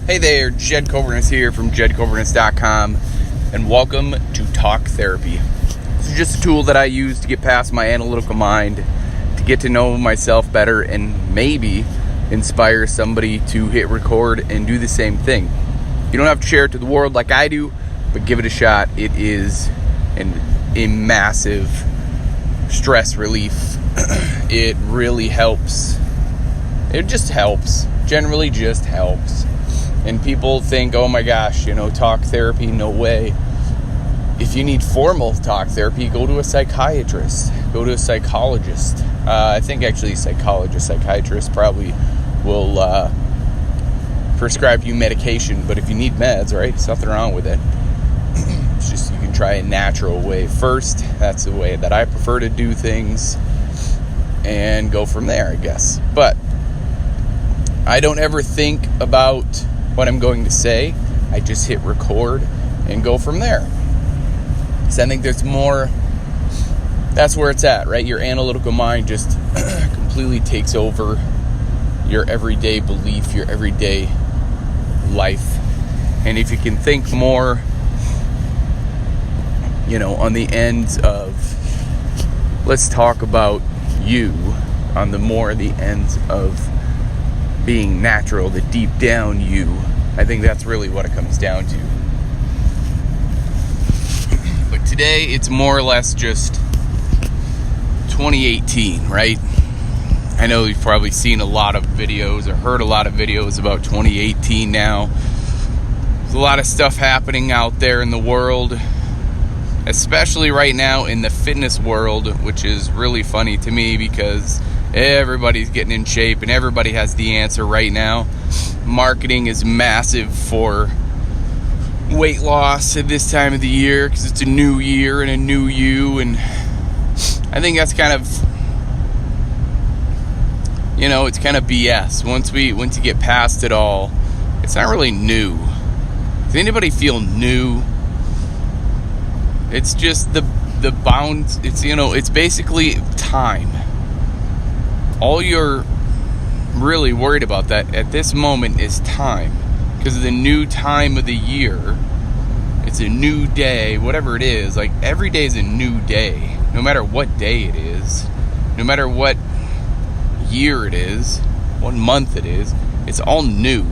Hey there, Jed Coverness here from jedcoverness.com, and welcome to Talk Therapy. This is just a tool that I use to get past my analytical mind, to get to know myself better, and maybe inspire somebody to hit record and do the same thing. You don't have to share it to the world like I do, but give it a shot. It is a massive stress relief. It really helps. It just helps. Generally just helps. And people think, oh my gosh, talk therapy, no way. If you need formal talk therapy, go to a psychiatrist, go to a psychologist. I think actually psychiatrist probably will prescribe you medication, but if you need meds, right, there's nothing wrong with it. It's just you can try a natural way first. That's the way that I prefer to do things, and go from there, I guess. But I don't ever think about what I'm going to say. I just hit record and go from there. So I think there's more. That's where it's at, right? Your analytical mind just completely takes over your everyday belief, your everyday life. And if you can think more, on the ends of, let's talk about you, on the ends of being natural, the deep down you, I think that's really what it comes down to. But today it's more or less just 2018, right? I know you've probably seen a lot of videos or heard a lot of videos about 2018 now. There's a lot of stuff happening out there in the world, especially right now in the fitness world, which is really funny to me because everybody's getting in shape and everybody has the answer right now. Marketing is massive for weight loss at this time of the year because it's a new year and a new you, and I think that's kind of, it's kind of BS. Once you get past it all, it's not really new. Does anybody feel new? It's just the bounds. It's basically time. All you're really worried about that at this moment is time, because of the new time of the year. It's a new day, whatever it is. Like, every day is a new day, no matter what day it is, no matter what year it is, what month it is. It's all new.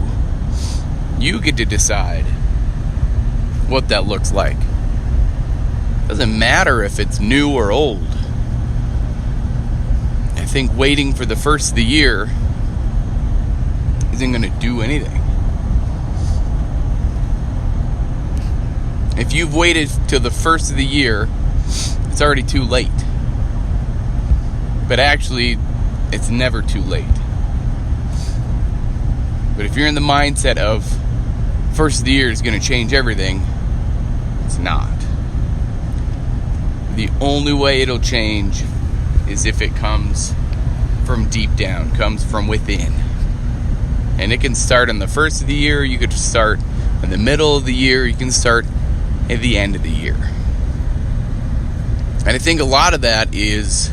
You get to decide what that looks like. Doesn't matter if it's new or old. I think waiting for the first of the year isn't going to do anything. If you've waited till the first of the year, it's already too late. But actually, it's never too late. But if you're in the mindset of first of the year is going to change everything, it's not. The only way it'll change is if it comes from deep down, comes from within. And it can start on the first of the year, you could start in the middle of the year, you can start at the end of the year. And I think a lot of that is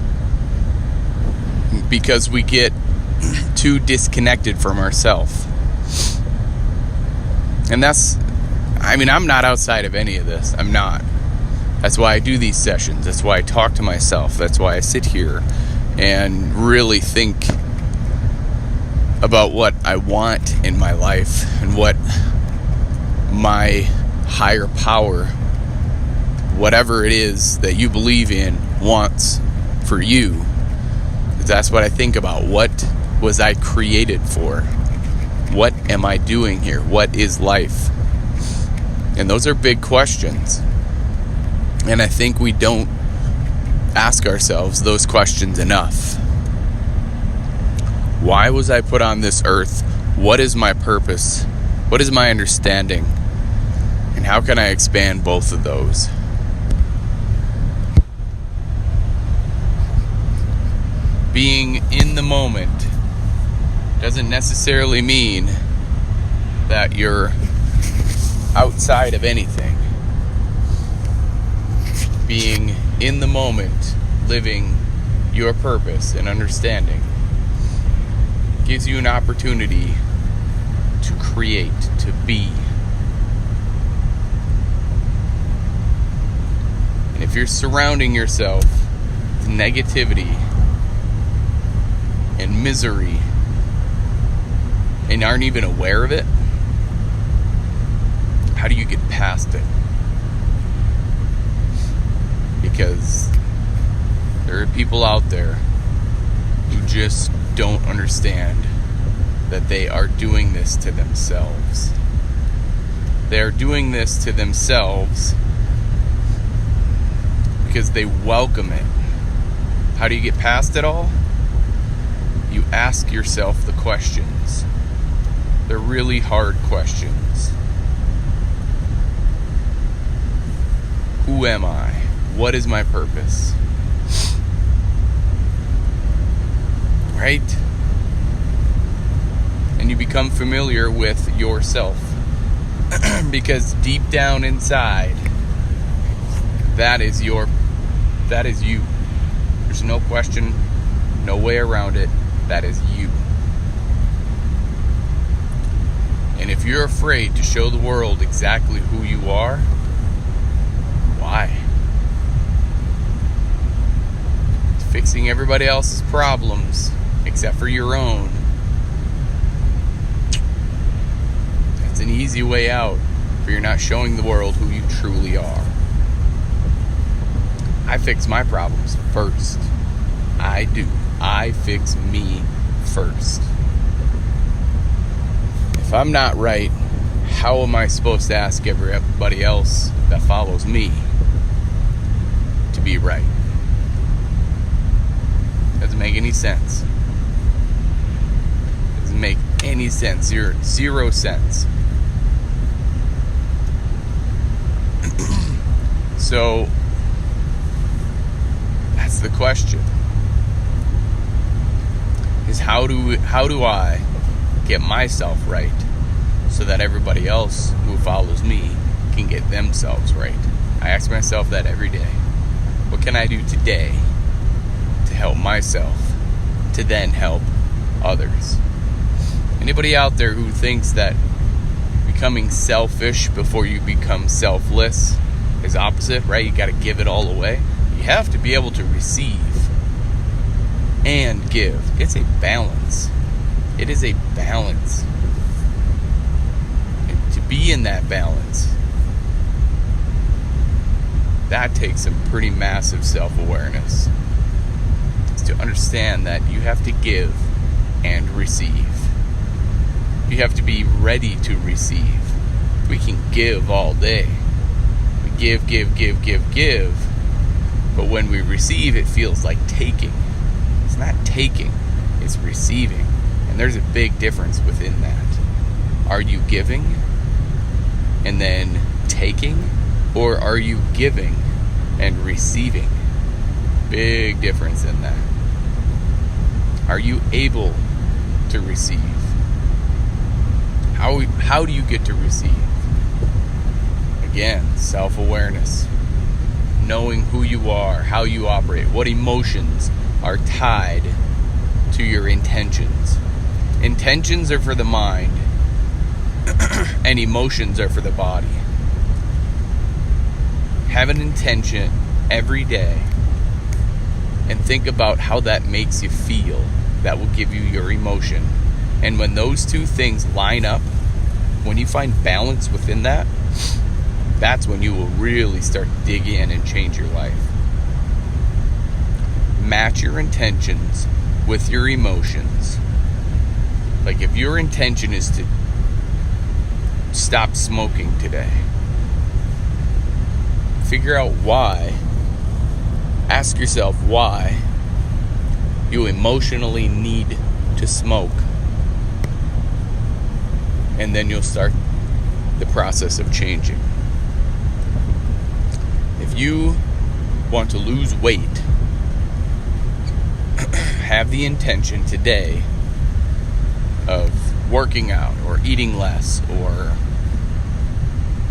because we get too disconnected from ourselves. And I'm not outside of any of this. I'm not. That's why I do these sessions. That's why I talk to myself. That's why I sit here and really think about what I want in my life and what my higher power, whatever it is that you believe in, wants for you. That's what I think about. What was I created for? What am I doing here? What is life? And those are big questions. And I think we don't ask ourselves those questions enough. Why was I put on this earth? What is my purpose? What is my understanding? And how can I expand both of those? Being in the moment doesn't necessarily mean that you're outside of anything. Being in the moment, living your purpose and understanding gives you an opportunity to create, to be. And if you're surrounding yourself with negativity and misery and aren't even aware of it, how do you get past it? Because there are people out there who just don't understand that they are doing this to themselves. They are doing this to themselves because they welcome it. How do you get past it all? You ask yourself the questions. They're really hard questions. Who am I? What is my purpose? Right? And you become familiar with yourself. Because deep down inside, that is you. There's no question, no way around it. That is you. And if you're afraid to show the world exactly who you are, why? Fixing everybody else's problems except for your own. That's an easy way out if you're not showing the world who you truly are. I fix my problems first. I do. I fix me first. If I'm not right, how am I supposed to ask everybody else that follows me to be right? Doesn't make any sense. Doesn't make any sense. Zero sense. So that's the question. Is how do I get myself right so that everybody else who follows me can get themselves right? I ask myself that every day. What can I do today to help myself to then help others? Anybody out there who thinks that becoming selfish before you become selfless is opposite, right? You got to give it all away. You have to be able to receive and give. It's a balance. It is a balance. And to be in that balance, that takes some pretty massive self-awareness. It's to understand that you have to give and receive. You have to be ready to receive. We can give all day. We give. But when we receive, it feels like taking. It's not taking, it's receiving. And there's a big difference within that. Are you giving and then taking? Or are you giving and receiving? Big difference in that. Are you able to receive? How do you get to receive? Again, self-awareness. Knowing who you are, how you operate, what emotions are tied to your intentions. Intentions are for the mind, and emotions are for the body. Have an intention every day and think about how that makes you feel. That will give you your emotion. And when those two things line up, when you find balance within that, that's when you will really start to dig in and change your life. Match your intentions with your emotions. Like if your intention is to stop smoking today, figure out why. Ask yourself why you emotionally need to smoke. And then you'll start the process of changing. If you want to lose weight, have the intention today of working out or eating less or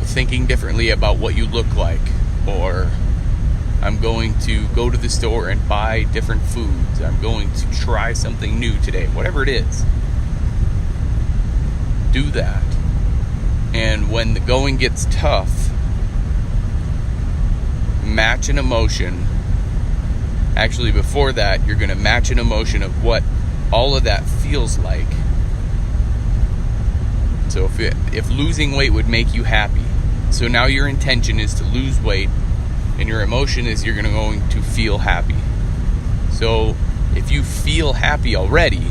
thinking differently about what you look like, or I'm going to go to the store and buy different foods. I'm going to try something new today. Whatever it is, do that. And when the going gets tough, match an emotion. Actually, before that, you're going to match an emotion of what all of that feels like. So if losing weight would make you happy, so now your intention is to lose weight, and your emotion is you're going to feel happy. So if you feel happy already,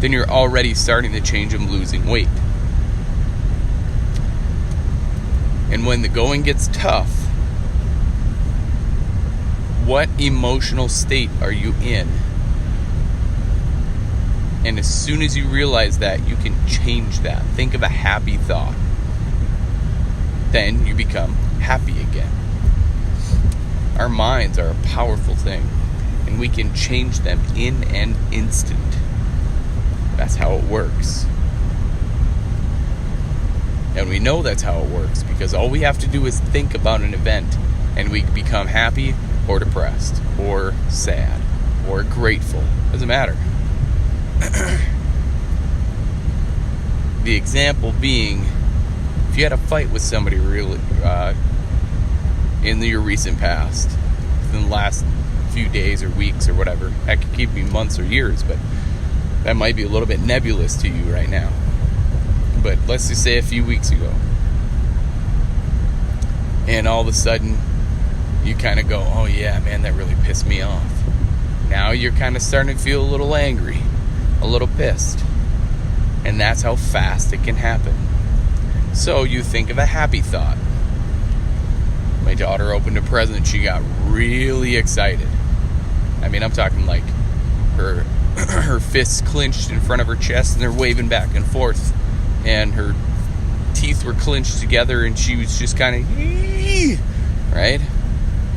then you're already starting to change from losing weight. And when the going gets tough, what emotional state are you in? And as soon as you realize that, you can change that. Think of a happy thought. Then you become happy again. Our minds are a powerful thing, and we can change them in an instant. That's how it works. And we know that's how it works because all we have to do is think about an event and we become happy or depressed or sad or grateful. Doesn't matter. The example being, if you had a fight with somebody really in your recent past, within the last few days or weeks or whatever, that could keep you months or years, but that might be a little bit nebulous to you right now. But let's just say a few weeks ago, and all of a sudden you kind of go, oh yeah, man, that really pissed me off. Now you're kind of starting to feel a little angry, a little pissed. And that's how fast it can happen. So you think of a happy thought. My daughter opened a present. She got really excited. I mean, I'm talking like her fists clenched in front of her chest and they're waving back and forth. And her teeth were clenched together and she was just kind of, right?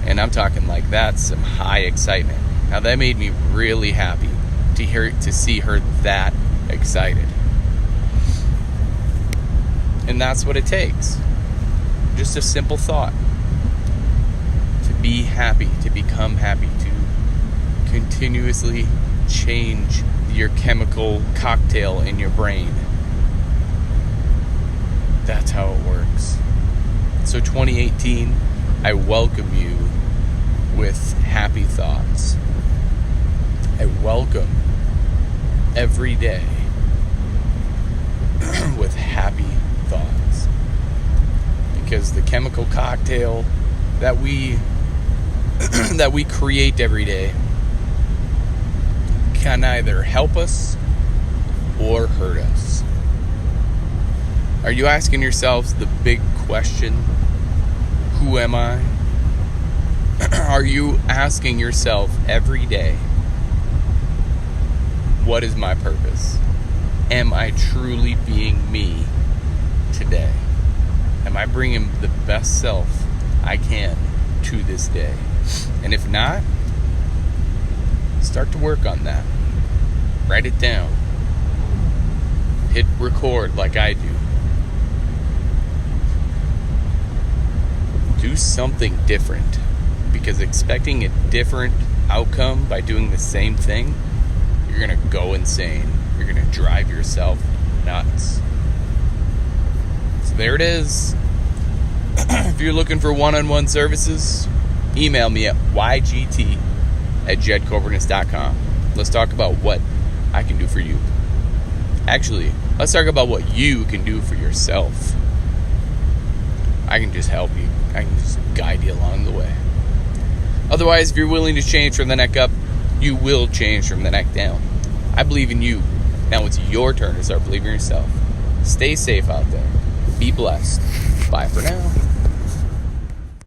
And I'm talking like that's some high excitement. Now that made me really happy to see her that excited. And that's what it takes. Just a simple thought. To be happy, to become happy, to continuously change your chemical cocktail in your brain. That's how it works. So 2018, I welcome you with happy thoughts. I welcome every day with happy thoughts. Because the chemical cocktail that we create every day can either help us or hurt us. Are you asking yourselves the big question, who am I? Are you asking yourself every day, what is my purpose? Am I truly being me today? Am I bringing the best self I can to this day? And if not, start to work on that. Write it down. Hit record like I do. Do something different, because expecting a different outcome by doing the same thing, you're going to go insane. You're going to drive yourself nuts. So there it is. If you're looking for one-on-one services, email me at ygt@jedcoverness.com. Let's talk about what I can do for you. Actually, let's talk about what you can do for yourself. I can just help you. I can just guide you along the way. Otherwise, if you're willing to change from the neck up, you will change from the neck down. I believe in you. Now it's your turn to start believing in yourself. Stay safe out there. Be blessed. Bye for now.